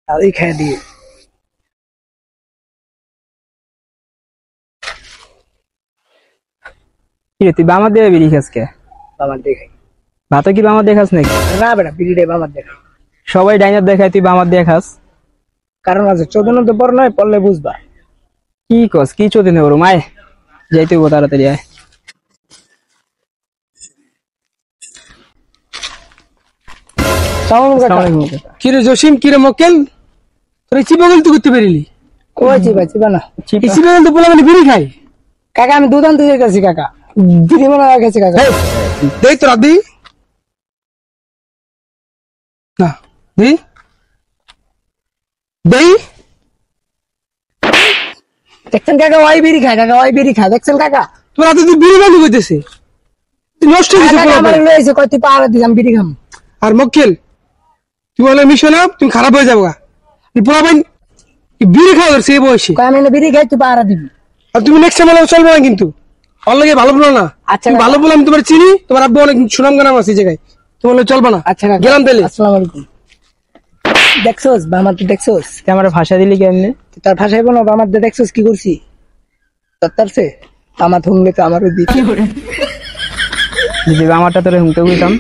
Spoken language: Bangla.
তাই খাই দিয়ে কি রে, তুই বামার দিয়ে বিড়ি খাস কে? বামার দেখাই ভাত কি বামার দিয়ে খাস নাকি? না বেটা বিড়িটাই বামার দেখাই। সবাই ডাইনার দেখায়, তুই বামার দিয়ে খাস? কারণ আছে 14 তো পর নয়, পড়লে বুঝবা। কি কস? কি চোদে নেব মায়, যাইতে হবো তাড়াতাড়ি আয়। আসসালামু আলাইকুম কাকা। কিরে জসিম, কিরে মক্কেল, তোর চিপা গলতি করতে পারিলি? কই চিবা চিবা না চিপা? চিপা গলতি বলে মানে বিড়ি খাই? কাকা আমি দুধ আনতে যাইতেছি কাকা, বিড়ি মনে হয় গেছে কাকা। দেই তোরা দি না, দি দেই। দেখছেন কাকা ওই বিড়ি খায়, কাকা ওই বিড়ি খায়, দেখছেন কাকা? তোরা তো বিড়ি বন্ধ করতেছে, তুই নষ্ট হয়ে গেছে কাকা আমার পুরো। লইছে কই তুই পাহাড় দিলাম বিড়ি খাম। আর মক্কেল, তুই বলে মিশো না, তুমি খারাপ হয়ে যাবো। পুরা ভাই বিড়ি খাওয়া ধরছে এই বয়সে। কই আমি না বিড়ি খাই, তুই পাহাড় দিবি। আর তুমি নেক্সট টাইম চলবে না কিন্তু, ওর লাগে ভালো বলো না। আচ্ছা তুমি কাকা। ভালো বলে আমি তোমার চিনি, তোমার আব্বু অনেক সুনাম গানাম আছে এই জায়গায়, তোমার লগে চলবে না। আচ্ছা কাকা, গেলাম তাহলে। আসসালামু আলাইকুম। দেখছোস বামার তুই দেখছোস? তুই আমার ভাষা দিলি কেমনে? তুই তার ভাষাইব না, বামার দিয়ে দেখছোস কি করছি? তারছে আমার থুংলে তো আমারও দিতে। যদি বামারটা তোরে হুমতে বুঝতাম।